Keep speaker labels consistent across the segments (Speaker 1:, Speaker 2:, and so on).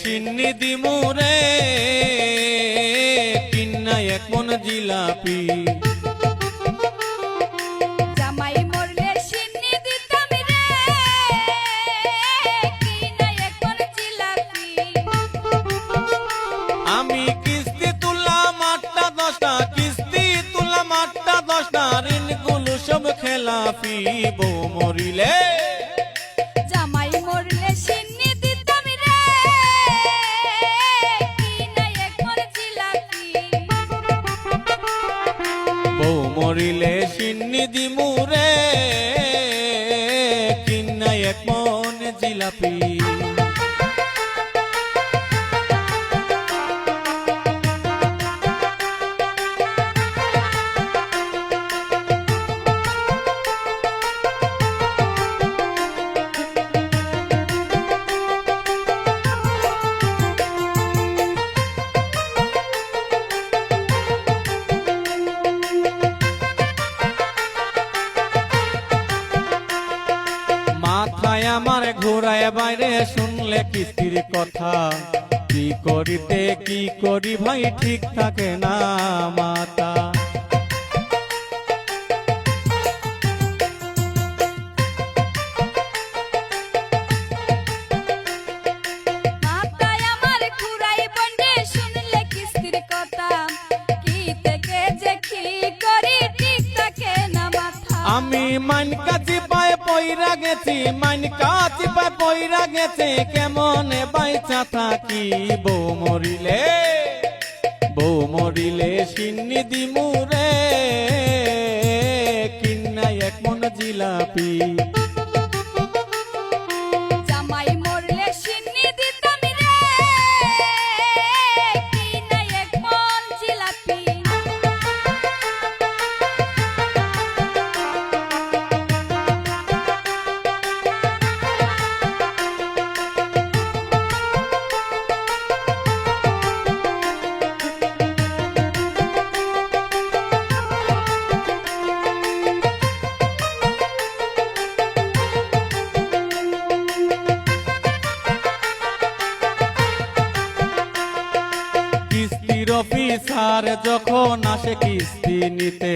Speaker 1: সিন্নি দিমুরে কিন্না এক মন জিলাপি।
Speaker 2: জামাই মরলে সিন্নি দিতাম রে কিনা এক মন জিলাপি।
Speaker 1: আমি কিস্তি তুললাম 8টা 10টা, কিস্তি তুললাম 8টা 10টা, ঋণগুলো সব খেলাপি। বউ মরিলে
Speaker 2: জামাই মরলে সিন্নি দিতাম রে কিনা এক মন জিলাপি।
Speaker 1: বউ মরিলে সিন্নি দিমুরে কিন্না এক মন জিলাপি। মাথায় আমার ঘোরায় বাইরে শুনলে কিস্তির কথা, কি করিতে কি করি ভাই ঠিক থাকে না মাতা।
Speaker 2: মাথায় আমার ঘুরাই বন্ডে শুনলে কিস্তির কথা, কি থেকে যে কি করি ঠিক থাকে না মাথা।
Speaker 1: আমি মাইনকা চিপায় পইরা গেছি, মাইনকা চিপায় পইরা গেছে, কেমনে বাইচা থাকি। বউ মরিলে বউ মরিলে সিন্নি দিমুরে কিন্না এক মন জিলাপি।
Speaker 2: জামাই মরলে সিন্নি দিতাম রে কিনা এক মন জিলাপি।
Speaker 1: কিস্তির অফিসার যখন আসে কিস্তি নিতে,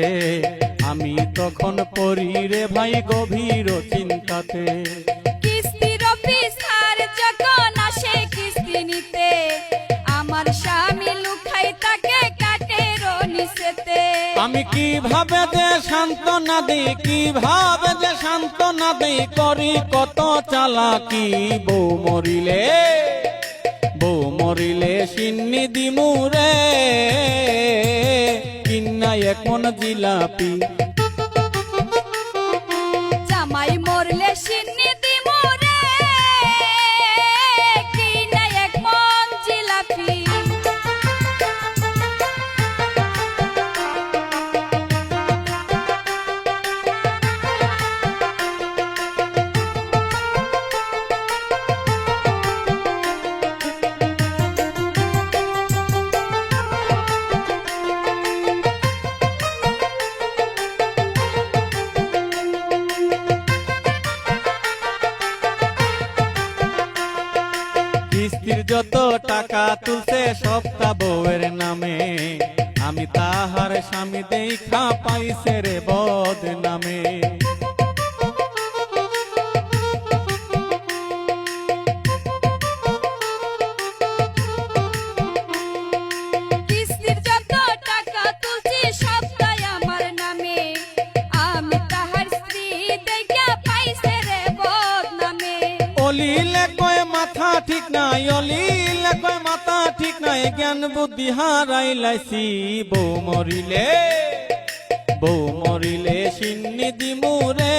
Speaker 1: আমি তখন পড়ি রে ভাই গভীর চিন্তাতে।
Speaker 2: কিস্তির অফিসার যখন আসে কিস্তি নিতে, আমার স্বামী লুকাই তাকে কাটের নিচেতে।
Speaker 1: আমি কিভাবে যে সান্ত্বনা দিই, কিভাবে যে সান্ত্বনা দিই, করি কত চালাকি। বউ মরিলে বউ মরিলে সিন্নি দিমুরে কিন্না এক মন জিলাপি।
Speaker 2: জামাই মরলে সিন্নি দিমু রে কিনা এক মন জিলাপি।
Speaker 1: কিস্তির যত টাকা তুলছে সবটা বউয়ের নামে, আমি তাহার স্বামী দেখা পাইছে রে বদনামে।
Speaker 2: কিস্তির যত টাকা তুলছি সবটাই আমার নামে, আমি তাহার স্ত্রী দেখা পাইছে রে বদনামে।
Speaker 1: অলিলে কয় মাথা ঠিক নাই, অলিলে কয় মাথা ঠিক নাই, জ্ঞান বুদ্ধি হারাই লাইছি। বউ মরিলে বউ মরিলে সিন্নি দিমুরে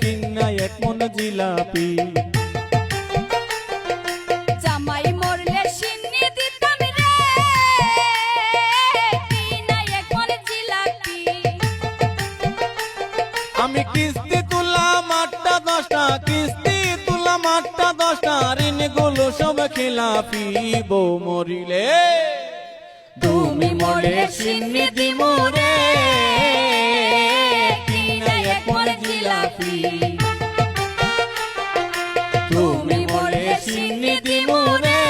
Speaker 1: কিন্না এক মন জিলাপি।
Speaker 2: জামাই মরলে সিন্নি দিতাম রে কিনা এক মন জিলাপি।
Speaker 1: আমি কিস্তি তুললাম 8টা 10টা, কিস্তি তুললাম 8টা 10টা, ঋণগুলো সব খেলাপি। বউ মরিলে তুমি মরলে সিন্নি দিমুরে কিন্না এক মন জিলাপি। তুমি মরলে সিন্নি দিমু রে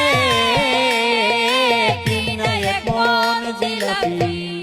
Speaker 1: কিনা এক মন জিলাপি